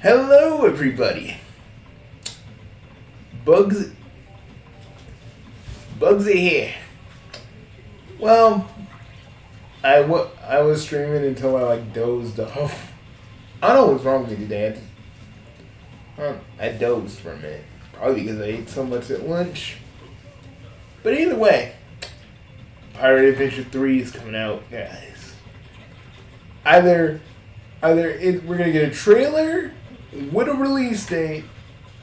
Hello, everybody. Bugsy here. Well, I was streaming until I dozed off. I don't know what's wrong with me today. I dozed for a minute, probably because I ate so much at lunch. But either way, Pirate Adventure 3 is coming out, guys. Either we're gonna get a trailer with a release date,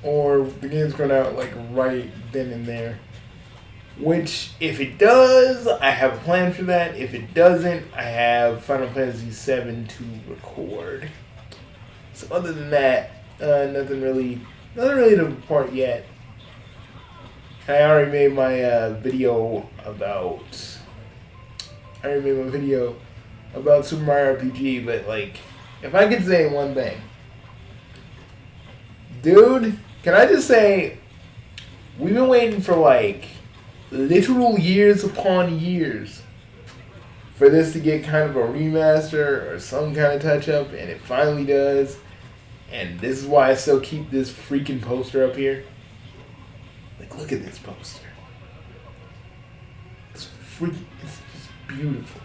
or the game's going out right then and there. Which, if it does, I have a plan for that. If it doesn't, I have Final Fantasy VII to record. So other than that, nothing really to report yet. I already made my video about Super Mario RPG, but if I could say one thing, dude, can I just say, we've been waiting for literal years upon years for this to get kind of a remaster or some kind of touch up, and it finally does. And this is why I still keep this freaking poster up here. Look at this poster. It's just beautiful.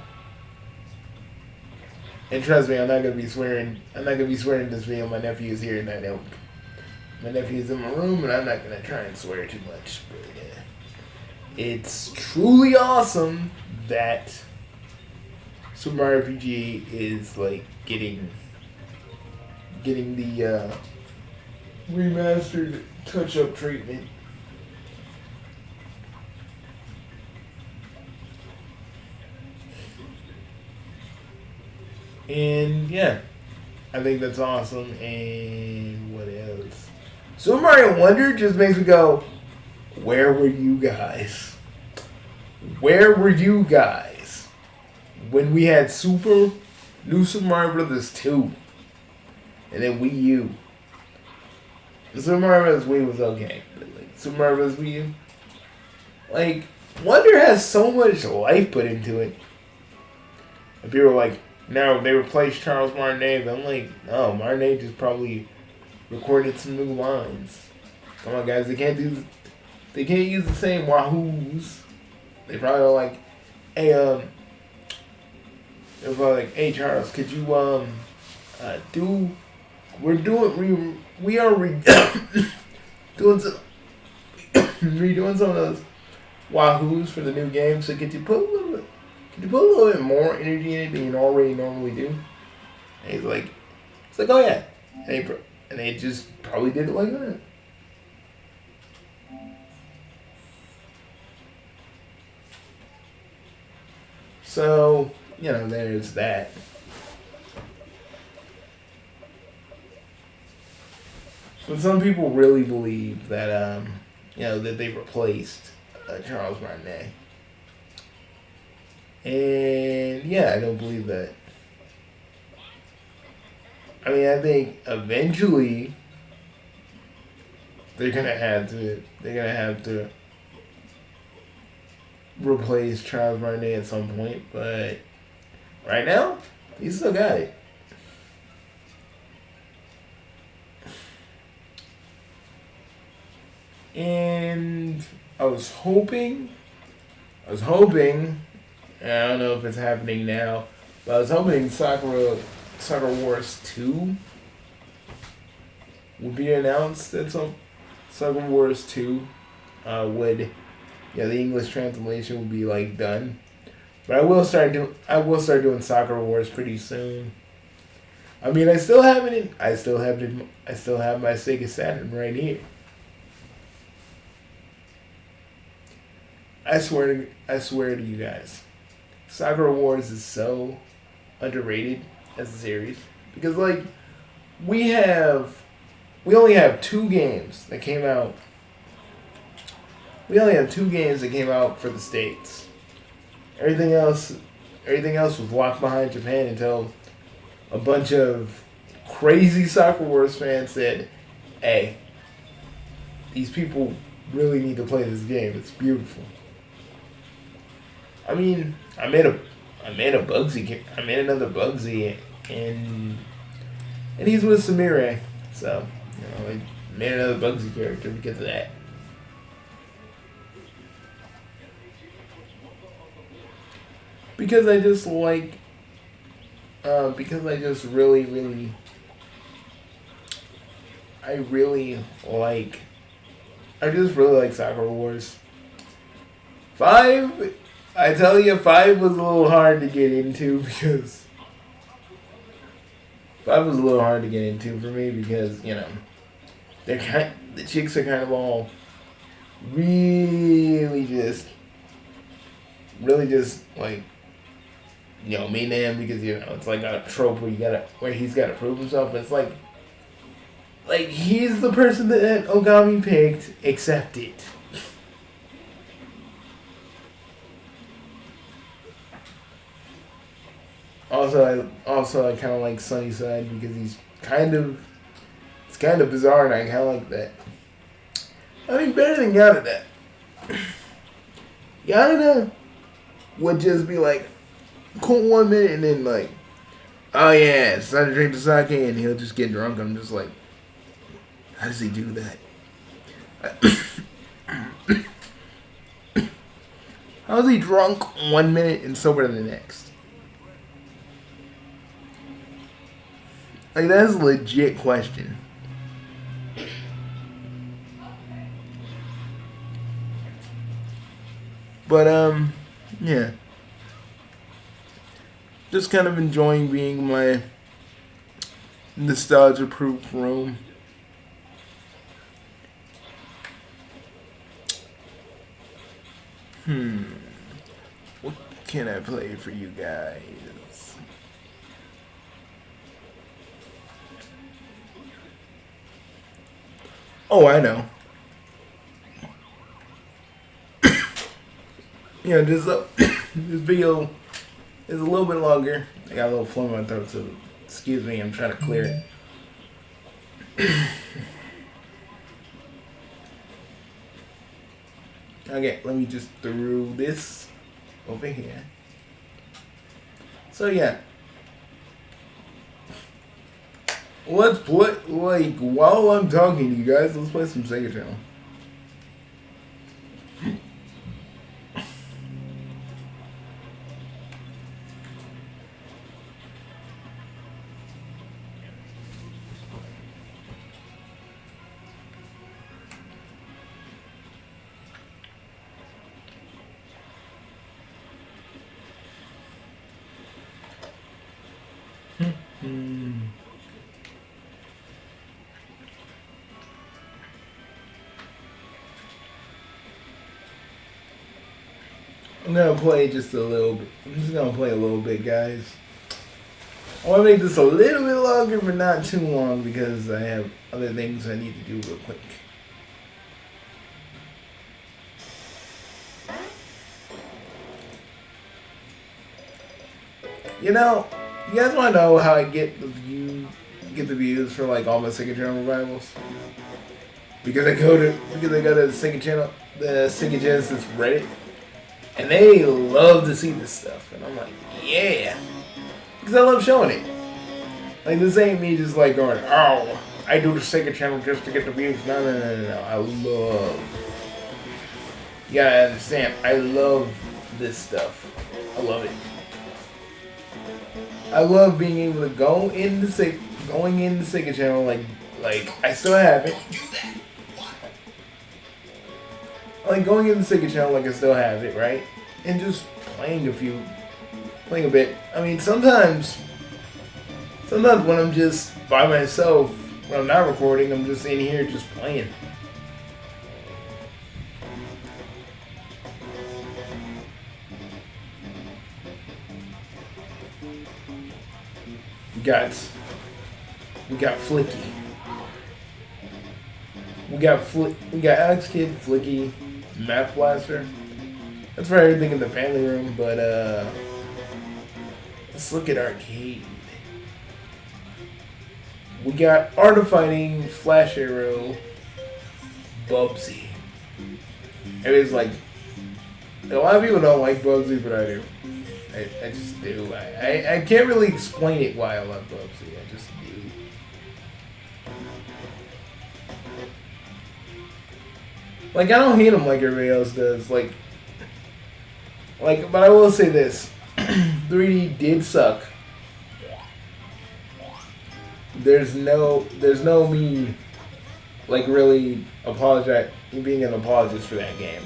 And trust me, I'm not gonna be swearing in this video. My nephew is here, and I know my nephew is in my room, and I'm not gonna try and swear too much. But it's truly awesome that Super Mario RPG is getting the remastered touch-up treatment. And yeah, I think that's awesome. And what else? Super Mario Wonder just makes me go, where were you guys? Where were you guys when we had New Super Mario Brothers 2 and then Wii U? The Super Mario Brothers Wii was okay, but Super Mario Brothers Wii U, Wonder has so much life put into it. And people are no, they replaced Charles Martinet. I'm no, Martinet just probably recorded some new lines. Come on, guys, they can't use the same wahoos. They probably are hey, they're probably hey Charles, could you redoing some of those wahoos for the new game. So could you put a little bit more energy in it than you already normally do? And he's oh yeah, and they just probably did it like that. So, there's that. But some people really believe that, that they replaced Charles Martinet. And, yeah, I don't believe that. I mean, I think eventually they're gonna have to replace Charles Martinet at some point, but right now, he still got it. And I was hoping, and I don't know if it's happening now, but I was hoping Soccer Wars 2 would be announced at some. Soccer Wars 2 the English translation would be done. But I will start doing Soccer Wars pretty soon. I mean, I still have my Sega Saturn right here. I swear to you guys, Soccer Wars is so underrated as a series because we only have two games that came out. We only have two games that came out for the States. Everything else was locked behind Japan until a bunch of crazy Soccer Wars fans said, "Hey, these people really need to play this game. It's beautiful." I mean, I made another Bugsy, and he's with Samire. So, I made another Bugsy character because of that. Because I just like, because I just really, I just really like Sakura Wars. 5, I tell you, 5 was a little hard to get into because 5 was a little hard to get into for me because the chicks are kind of all really just like mean to him because it's like a trope where he's gotta prove himself. But it's like he's the person that Ogami picked, accept it. Also I kind of like Sunnyside because it's kind of bizarre and I kind of like that. I mean, better than Yanada. Yanada would just be like, cool 1 minute and then like, oh yeah, it's time to drink the sake and he'll just get drunk. I'm just like, how does he do that? How is he drunk 1 minute and sober the next? Like, that's a legit question. But, yeah. Just kind of enjoying being my nostalgia-proof room. What can I play for you guys? Oh, I know. This video is a little bit longer. I got a little phlegm in my throat, so excuse me. I'm trying to clear it. Okay, let me just throw this over here. So yeah. Let's play, while I'm talking to you guys, let's play some Sega Channel. I'm gonna play just a little bit. I'm just gonna play a little bit, guys. I want to make this a little bit longer, but not too long because I have other things I need to do real quick. You guys want to know how I get the views for like all my Sega Channel revivals? Because I go to the Sega Channel, the Sega Genesis Reddit. And they love to see this stuff. And I'm like, yeah. Because I love showing it. Like, this ain't me just like going, oh, I do the Sega Channel just to get the views. No. I love. You gotta understand, I love this stuff. I love it. I love being able to going in the Sega Channel, like I still have it. Like going in the Sega Channel, like I still have it, right? And just playing a bit. I mean, sometimes when I'm just by myself, when I'm not recording, I'm just in here just playing. We got Flicky. We got Alex Kidd, Flicky, Math Blaster. That's for everything in the family room, but let's look at arcade. We got Art of Fighting, Flash Arrow, Bugsy. Everybody's like, a lot of people don't like Bugsy, but I do. I just do. I can't really explain it why I love Bugsy. I just do. Like, I don't hate him like everybody else does. But I will say this: 3D did suck. There's no me like really being an apologist for that game.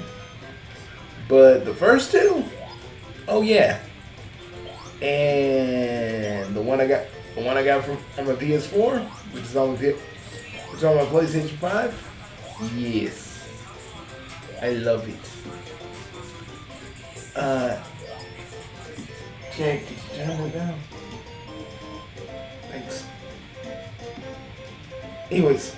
But the first two, oh yeah. And the one I got from on my PS4, which is on my PlayStation 5. Yes, I love it. Jack, did you turn it down? Thanks. Anyways,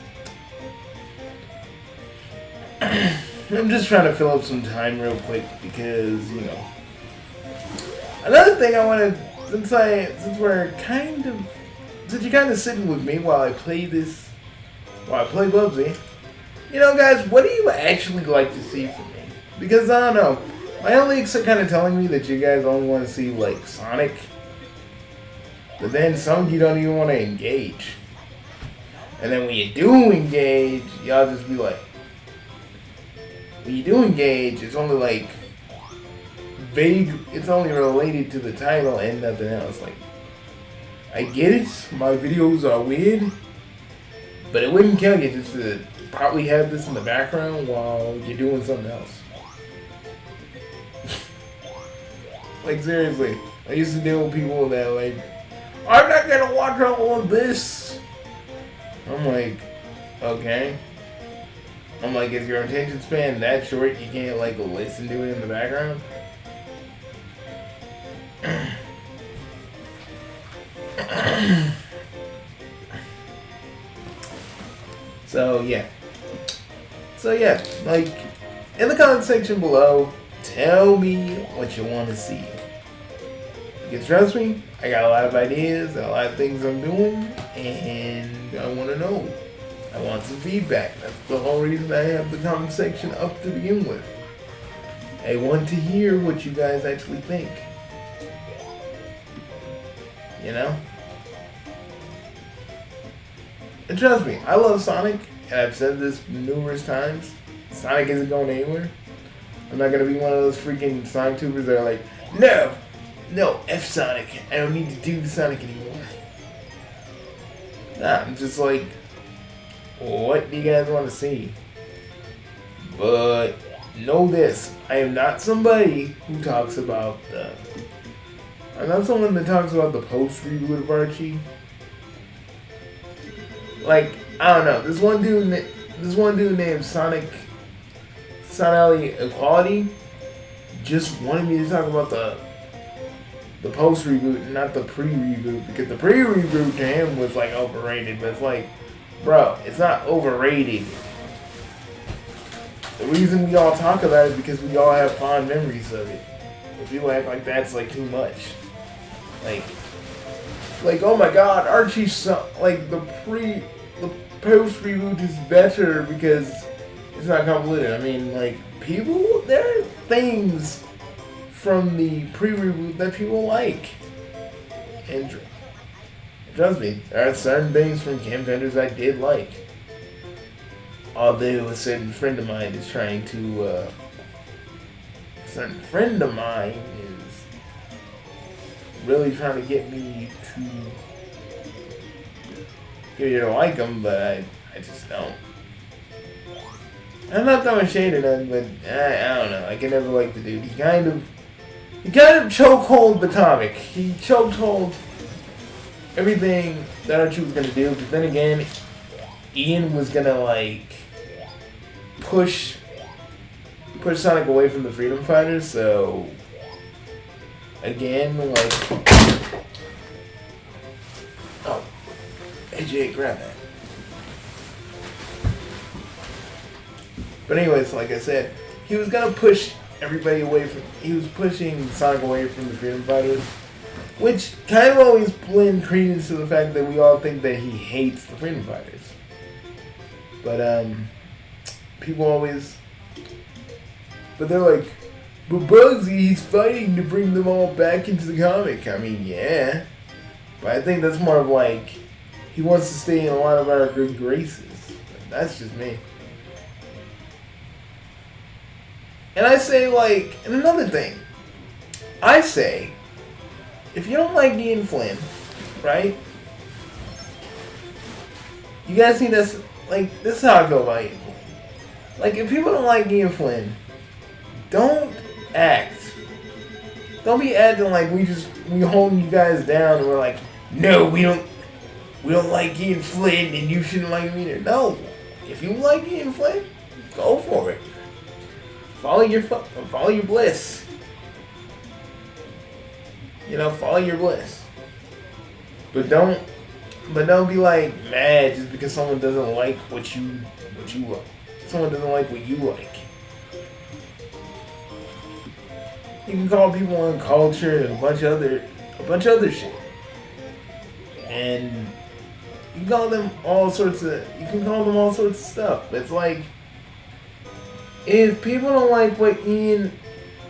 I'm just trying to fill up some time real quick because, you know. Another thing I wanted, since you're kind of sitting with me while I play Bugsy, you know, guys, what do you actually like to see from me? Because I don't know, my analytics are kind of telling me that you guys only want to see like Sonic, but then some of you don't even want to engage. And then when you do engage, y'all just be like, when you do engage, it's only like vague, it's only related to the title and nothing else. Like, I get it, my videos are weird, but it wouldn't kill you just to probably have this in the background while you're doing something else. Like, seriously, I used to deal with people that like, I'm not gonna watch all of this. I'm like, okay. I'm like, is your attention span that short you can't like listen to it in the background? So yeah, like, in the comment section below, tell me what you want to see. Because trust me, I got a lot of ideas, a lot of things I'm doing, and I want to know. I want some feedback. That's the whole reason I have the comment section up to begin with. I want to hear what you guys actually think. You know? And trust me, I love Sonic, and I've said this numerous times. Sonic isn't going anywhere. I'm not going to be one of those freaking Sonic tubers that are like, no, F Sonic. I don't need to do Sonic anymore. Nah, I'm just like, what do you guys want to see? But know this, I am not somebody who talks about I'm not someone that talks about the post-reboot of Archie. Like, I don't know, this one dude named Sonic Equality just wanted me to talk about the post-reboot, not the pre-reboot, because the pre-reboot to him was like overrated, but it's like, bro, it's not overrated. The reason we all talk about it is because we all have fond memories of it. But people act like that's like too much. Like oh my god, Archie's like the post reboot is better because it's not convoluted. I mean, like, there are things from the pre-reboot that people like. And trust me, there are certain things from Cam Vendors I did like. Although a certain friend of mine is really trying to get me to like him, but I just don't. I'm not throwing shade at him, but I don't know. I can never like the dude. He kind of chokehold the comic. He chokehold everything that Archie was gonna do, but then again, Ian was gonna like push Sonic away from the Freedom Fighters, so again, like, oh, AJ, grab that. But anyways, like I said, he was gonna push everybody away from. He was pushing Sonic away from the Freedom Fighters, which kind of always lend credence to the fact that we all think that he hates the Freedom Fighters. But people always. But they're like, but Bugsy, he's fighting to bring them all back into the comic. I mean, yeah, but I think that's more of like he wants to stay in a lot of our good graces. That's just me. And I say, like, and another thing, I say, if you don't like Ian Flynn, right? You guys see this? Like, this is how I feel about Ian Flynn. Like, if people don't like Ian Flynn, don't act. Don't be acting like we holding you guys down and we're like, no, we don't like Ian Flynn and you shouldn't like him either. No. If you like Ian Flynn, go for it. Follow your bliss. You know, follow your bliss. But don't be like mad just because someone doesn't like what you like. Someone doesn't like what you like. You can call people uncultured and a bunch of other shit. And you can call them all sorts of stuff. But it's like, if people don't like what Ian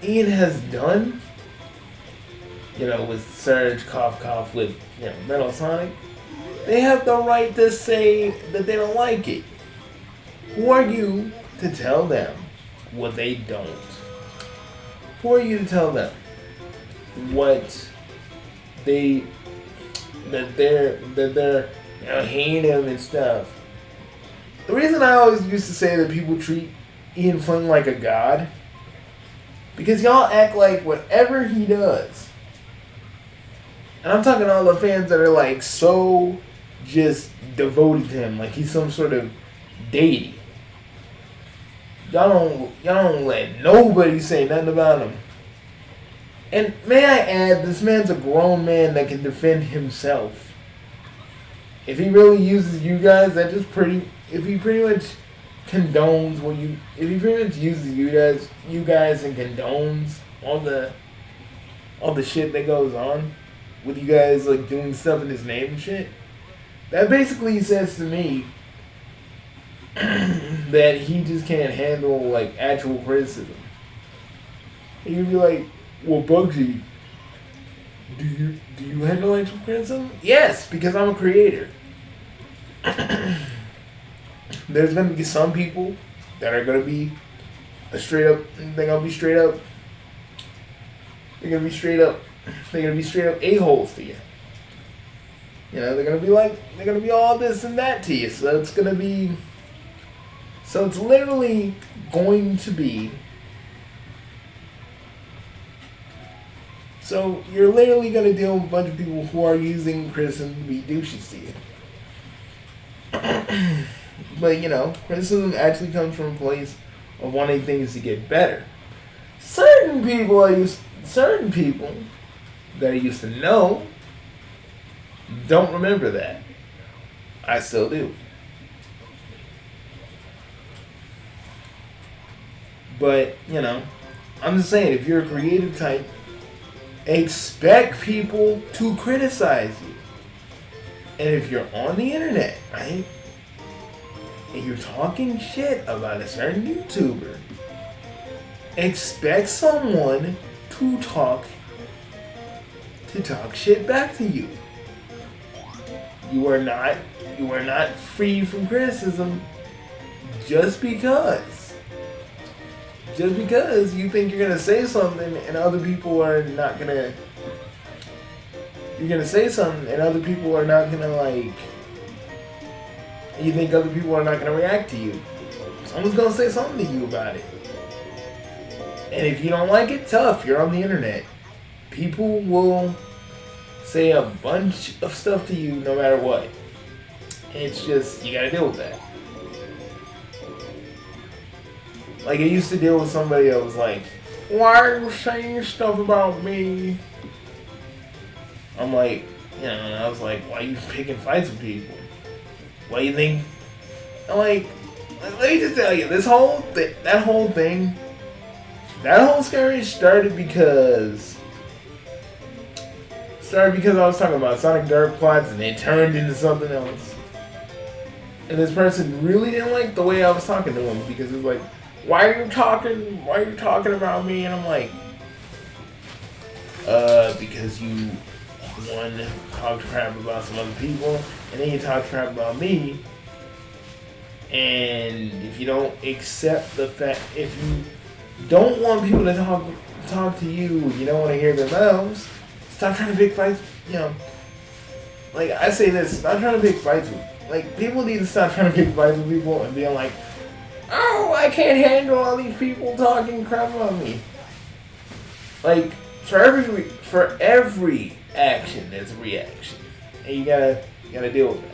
has done, you know, with Surge, cough, with, you know, Metal Sonic, they have the right to say that they don't like it. Who are you to tell them what they don't? Who are you to tell them what that they're you know, hating him and stuff? The reason I always used to say that people treat Ian Flynn like a god, because y'all act like whatever he does, and I'm talking all the fans that are like so just devoted to him, like he's some sort of deity. Y'all don't let nobody say nothing about him. And may I add, this man's a grown man that can defend himself. If he really uses you guys, if he pretty much condones if he pretty much uses you guys and condones all the shit that goes on with you guys, like doing stuff in his name and shit, that basically says to me that he just can't handle like actual criticism. And you'd be like, well, Bugsy, do you handle actual criticism? Yes, because I'm a creator. There's gonna be some people that are gonna be straight up a-holes to you. You know, they're gonna be all this and that to you. So it's literally going to be. So you're literally going to deal with a bunch of people who are using criticism to be douches to you. But, you know, criticism actually comes from a place of wanting things to get better. Certain people that I used to know don't remember that. I still do. But, you know, I'm just saying, if you're a creative type, expect people to criticize you. And if you're on the internet, right, and you're talking shit about a certain YouTuber, expect someone to talk shit back to you. You are not free from criticism just because you think you're gonna say something and other people are not gonna. You're gonna say something and other people are not gonna like. You think other people are not gonna react to you. Someone's gonna say something to you about it. And if you don't like it, tough. You're on the internet. People will say a bunch of stuff to you no matter what. It's just, you gotta deal with that. Like, I used to deal with somebody that was like, why are you saying stuff about me? I'm like, you know, and I was like, why are you picking fights with people? What do you think? I'm like, let me just tell you, that whole skirmish started because I was talking about Sonic Dark plots and it turned into something else. And this person really didn't like the way I was talking to him because it was like, why are you talking about me? And I'm like, because you, one, talked crap about some other people, and then you talked crap about me, and if you don't accept the fact, if don't want people to talk to you. You don't want to hear their mouths. Stop trying to pick fights. You know, like I say this. Stop trying to pick fights with. Like people need to stop trying to pick fights with people and being like, oh, I can't handle all these people talking crap about me. Like for every action, there's a reaction, and you gotta deal with that.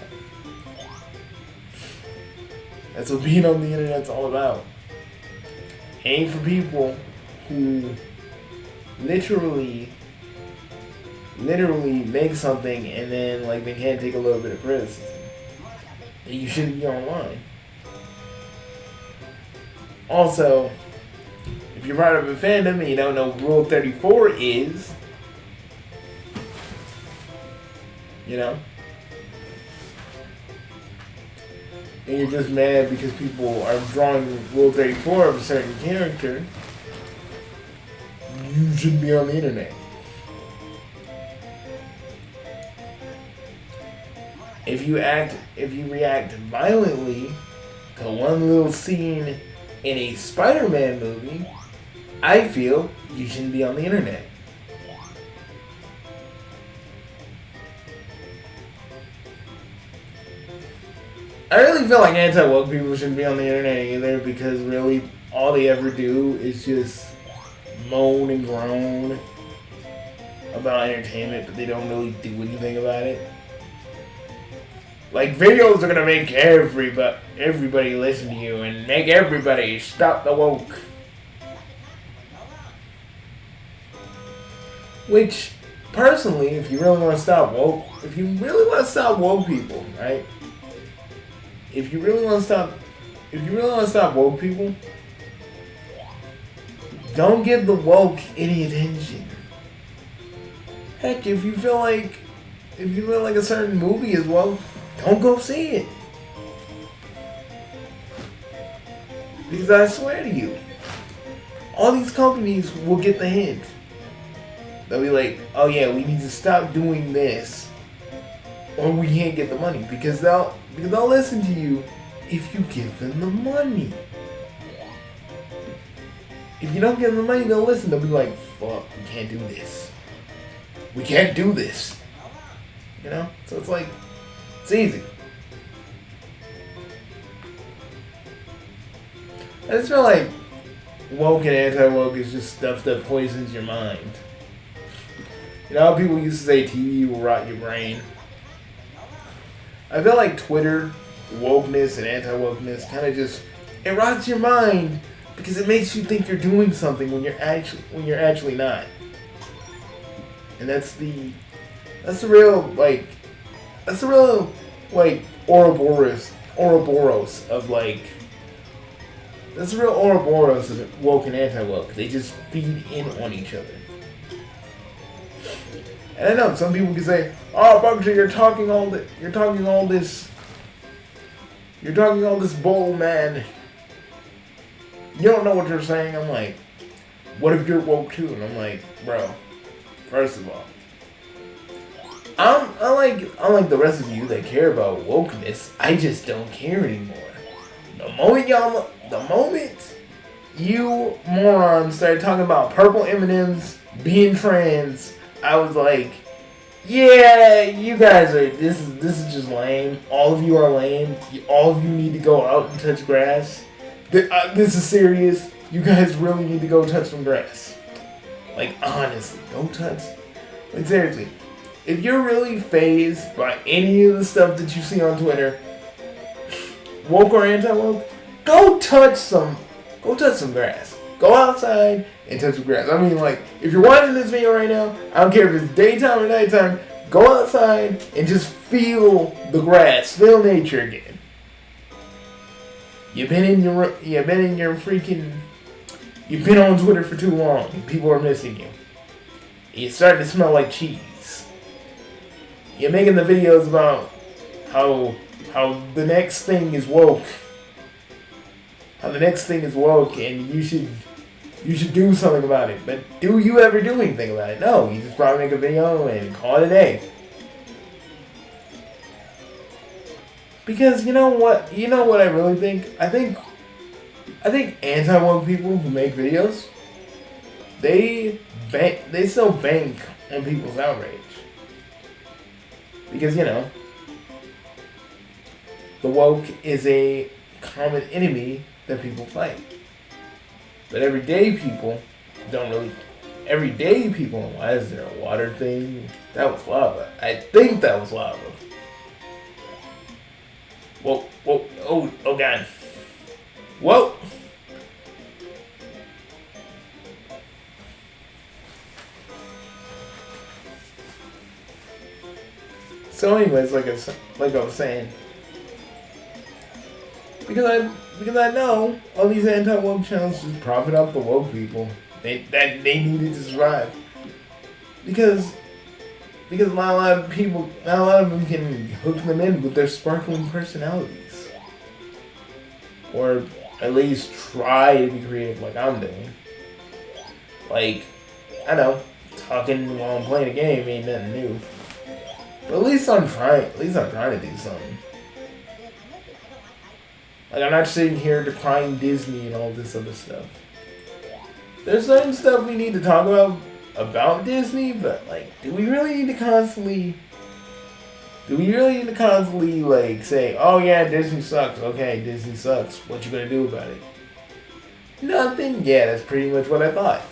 That's what being on the internet's all about. Aim for people who literally make something and then like they can't take a little bit of criticism. And you shouldn't be online. Also, if you're part of a fandom and you don't know what Rule 34 is, you know, and you're just mad because people are drawing Rule 34 of a certain character, you shouldn't be on the internet. If you react violently to one little scene in a Spider-Man movie, I feel you shouldn't be on the internet. I really feel like anti-woke people shouldn't be on the internet either, because really all they ever do is just moan and groan about entertainment, but they don't really do anything about it. Like, videos are gonna make everybody listen to you and make everybody stop the woke. Which, personally, if you really want to stop woke people, right? If you really want to stop woke people, don't give the woke any attention. Heck, if you feel like a certain movie is woke, don't go see it. Because I swear to you, all these companies will get the hint. They'll be like, oh yeah, we need to stop doing this, or we can't get the money. Because they'll listen to you if you give them the money. If you don't give them the money, they'll listen. They'll be like, fuck, we can't do this. We can't do this. You know? So it's like, it's easy. I just feel like woke and anti-woke is just stuff that poisons your mind. You know how people used to say TV will rot your brain? I feel like Twitter, wokeness and anti-wokeness kind of just, it rots your mind because it makes you think you're doing something when you're actually not. And that's the real Ouroboros of like, that's the real Ouroboros of woke and anti-woke. They just feed in on each other. And I know some people can say, "Oh, Bugsy, you're talking all this bull, man. You don't know what you're saying." I'm like, "What if you're woke too?" And I'm like, "Bro, first of all, unlike the rest of you that care about wokeness, I just don't care anymore. The moment you morons started talking about purple M&Ms being trans, I was like, yeah, you guys are, this is just lame. All of you are lame. All of you need to go out and touch grass. This is serious. You guys really need to go touch some grass. Like, honestly, go touch. Like, seriously. If you're really fazed by any of the stuff that you see on Twitter, woke or anti-woke, go touch some grass. Go outside and touch some grass. I mean, like, if you're watching this video right now, I don't care if it's daytime or nighttime, go outside and just feel the grass, feel nature again. You've been on Twitter for too long and people are missing you. You're starting to smell like cheese. You're making the videos about how the next thing is woke. How the next thing is woke and you should do something about it. But do you ever do anything about it? No, you just probably make a video and call it a day. Because you know what I really think? I think I think anti-woke people who make videos, they still bank on people's outrage. Because, the woke is a common enemy that people fight. But everyday people don't really. Everyday people, why is there a water thing? That was lava. I think that was lava. Whoa, oh god. Whoa! So anyways, like I was saying, because I know all these anti-woke channels just profit off the woke people. They needed to survive. Because not a lot of them can hook them in with their sparkling personalities. Or at least try to be creative like I'm doing. Like, I know, talking while I'm playing a game ain't nothing new. But at least I'm trying to do something. Like, I'm not sitting here decrying Disney and all this other stuff. There's certain stuff we need to talk about Disney, but, like, do we really need to constantly, like, say, oh yeah, Disney sucks. Okay, Disney sucks. What you gonna do about it? Nothing? Yeah, that's pretty much what I thought.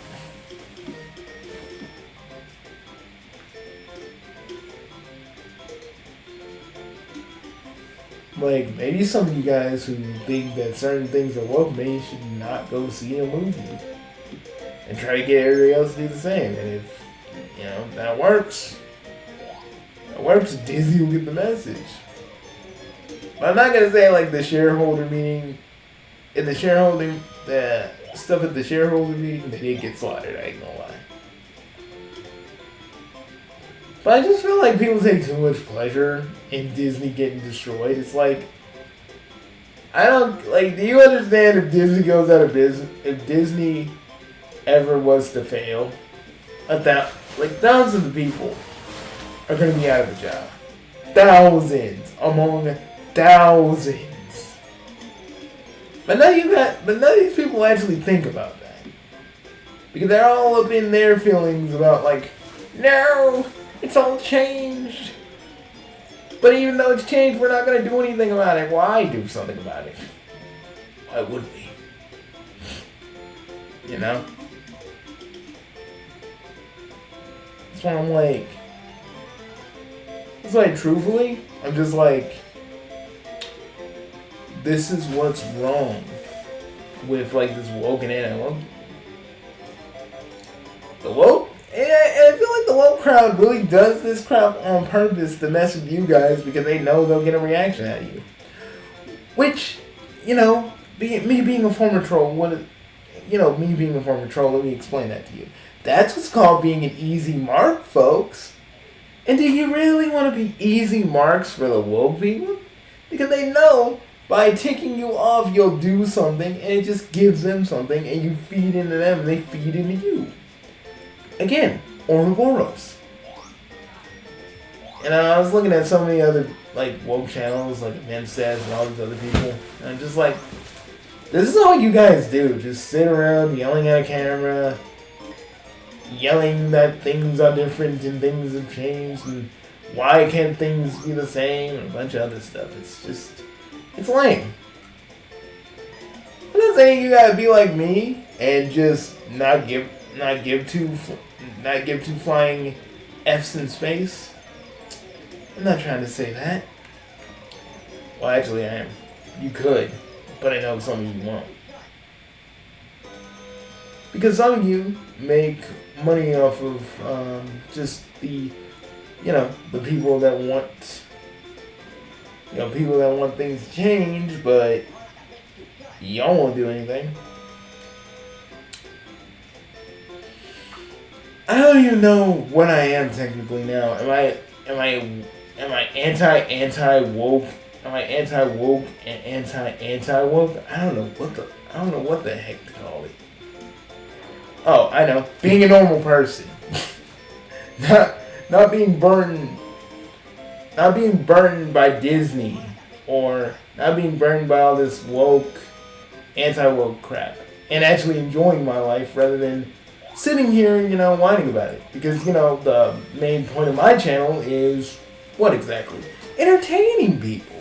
Like, maybe some of you guys who think that certain things are woke, maybe should not go see a movie. And try to get everybody else to do the same. And if, that works, Disney will get the message. But I'm not going to say, like, the shareholder meeting, the stuff at the shareholder meeting, they did get slaughtered, I ain't gonna lie. But I just feel like people take too much pleasure in Disney getting destroyed. It's like, do you understand if Disney goes out of business, if Disney ever was to fail, thousands of people are going to be out of a job. Thousands among thousands. But none of these people actually think about that. Because they're all up in their feelings about, like, no, it's all changed. But even though it's changed, we're not going to do anything about it. Why do something about it? Why would we? That's why I'm like... It's like, truthfully, I'm just like... This is what's wrong with, like, this woke and anti-woke. The woke... And I feel like the woke crowd really does this crap on purpose to mess with you guys because they know they'll get a reaction out of you. Which, me being a former troll, let me explain that to you. That's what's called being an easy mark, folks. And do you really want to be easy marks for the woke people? Because they know by ticking you off, you'll do something, and it just gives them something, and you feed into them, and they feed into you. Again, Ouroboros. And I was looking at so many other, like, woke channels, like Mensays and all these other people, and I'm just like, this is all you guys do. Just sit around yelling at a camera, yelling that things are different and things have changed, and why can't things be the same, and a bunch of other stuff. It's lame. I'm not saying you gotta be like me and just not give two flying F's in space. I'm not trying to say that. Well, actually, I am. You could, but I know some of you won't. Because some of you make money off of just the people that want things to change, but y'all won't do anything. I don't even know what I am technically now. Am I anti-woke? Am I anti-woke and anti-woke? I don't know what the heck to call it. Oh, I know. Being a normal person. not being burdened by Disney, or not being burdened by all this woke anti-woke crap and actually enjoying my life rather than sitting here, whining about it. Because, the main point of my channel is what exactly? Entertaining people.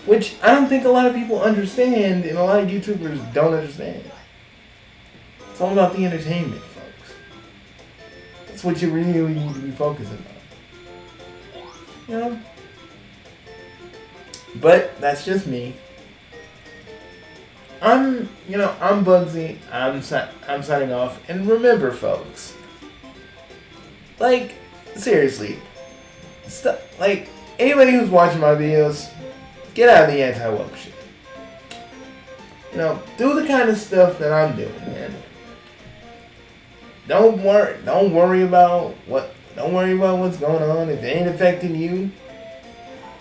Which I don't think a lot of people understand and a lot of YouTubers don't understand. It's all about the entertainment, folks. That's what you really need to be focusing on. But that's just me. I'm Bugsy. I'm signing off. And remember, folks, seriously, anybody who's watching my videos, get out of the anti-woke shit. Do the kind of stuff that I'm doing, man. Don't worry about what's going on. If it ain't affecting you,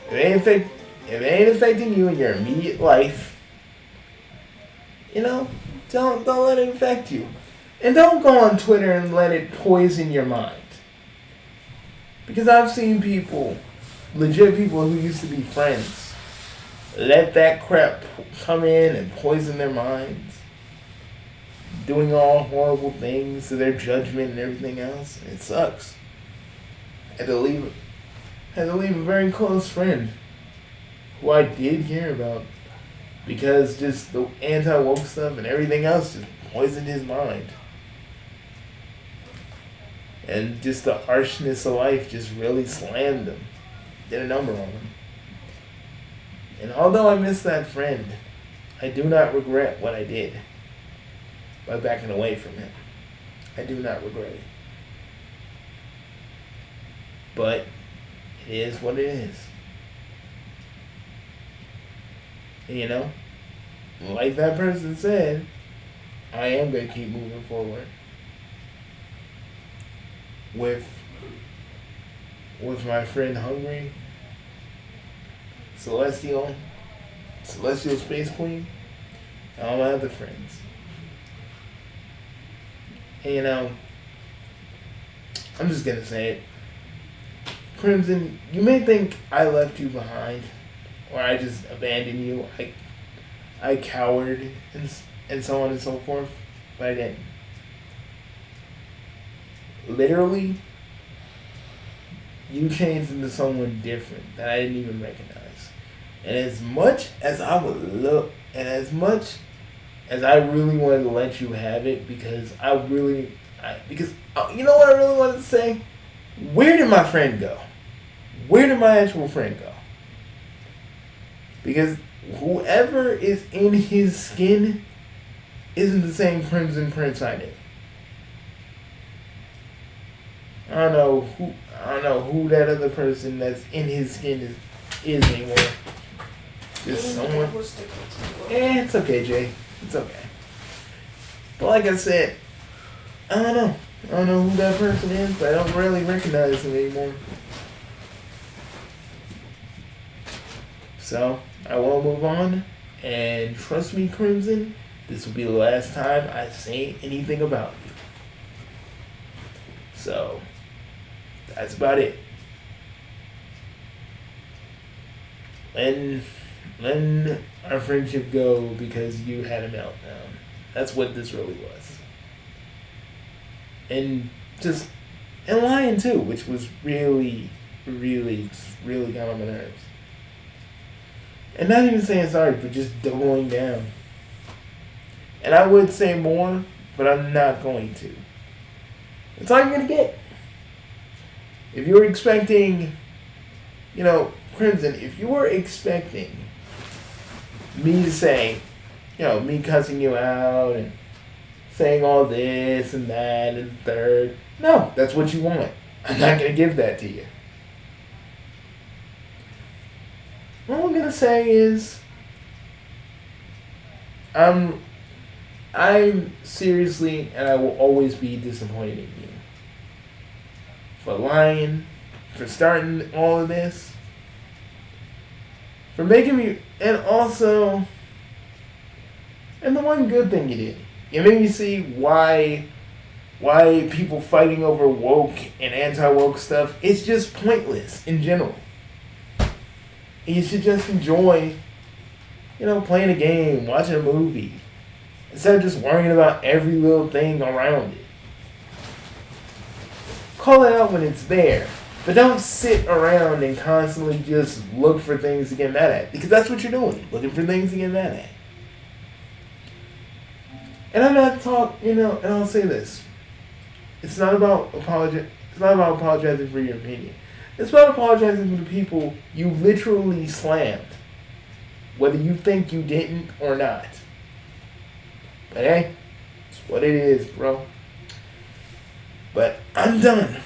if it ain't affecting you in your immediate life, don't let it affect you. And don't go on Twitter and let it poison your mind. Because I've seen legit people who used to be friends, let that crap come in and poison their minds, doing all horrible things to their judgment and everything else. It sucks. Had to leave a very close friend who I did care about because just the anti-woke stuff and everything else just poisoned his mind. And just the harshness of life just really slammed him, did a number on him. And although I miss that friend, I do not regret what I did by backing away from him. I do not regret it. But it is what it is. And like that person said, I am going to keep moving forward with my friend Hungry, Celestial Space Queen, and all my other friends. And I'm just going to say it. Crimson, you may think I left you behind, or I just abandoned you, I cowered, and so on and so forth, but I didn't. Literally, you changed into someone different that I didn't even recognize. And as much as I would look, and as much as I really wanted to let you have it, because you know what I really wanted to say? Where did my friend go? Where did my actual friend go? Because whoever is in his skin isn't the same Crimson Prince I knew. I don't know who that other person that's in his skin is anymore. Just someone. It's okay, Jay. It's okay. But like I said, I don't know. I don't know who that person is, but I don't really recognize him anymore. So, I will move on. And trust me, Crimson, this will be the last time I say anything about you. So, that's about it. Letting our friendship go because you had a meltdown. That's what this really was. And lying too, which was really, really, really got on my nerves. And not even saying sorry, but just doubling down. And I would say more, but I'm not going to. That's all you're going to get. If you were expecting, Crimson, if you were expecting me to say, me cussing you out and saying all this and that and the third, no, that's what you want. I'm not going to give that to you. All I'm going to say is, I'm seriously, and I will always be disappointed in you. For lying, for starting all of this, for making me, and also, and the one good thing you did, you made me see why people fighting over woke and anti-woke stuff, it's just pointless in general. You should just enjoy playing a game, watching a movie, instead of just worrying about every little thing around it. Call it out when it's there. But don't sit around and constantly just look for things to get mad at. Because that's what you're doing. Looking for things to get mad at. And I'm not and I'll say this. It's not about apologizing for your opinion. It's about apologizing for the people you literally slammed. Whether you think you didn't or not. But hey, it's what it is, bro. But I'm done.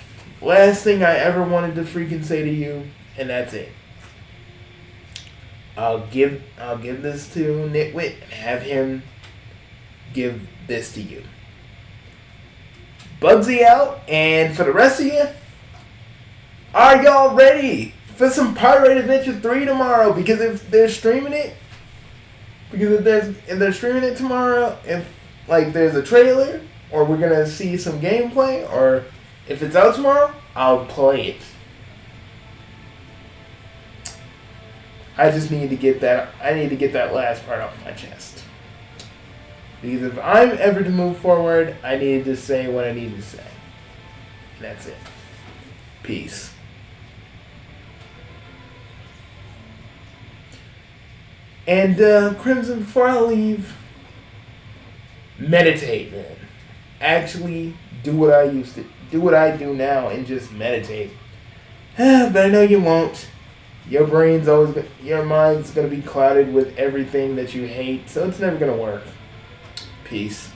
Last thing I ever wanted to freaking say to you, and that's it. I'll give this to Nitwit and have him give this to you. Bugsy out, and for the rest of you, are y'all ready for some Pirate Adventure 3 tomorrow? Because if they're streaming it, if they're streaming it tomorrow, if there's a trailer, or we're gonna see some gameplay, or if it's out tomorrow, I'll play it. I just need to get that. I need to get that last part off my chest. Because if I'm ever to move forward, I need to say what I need to say. And that's it. Peace. And Crimson, before I leave, meditate, man. Actually do what I used to do, what I do now, and just meditate. But I know you won't. Your mind's gonna be clouded with everything that you hate, so it's never gonna work. Peace.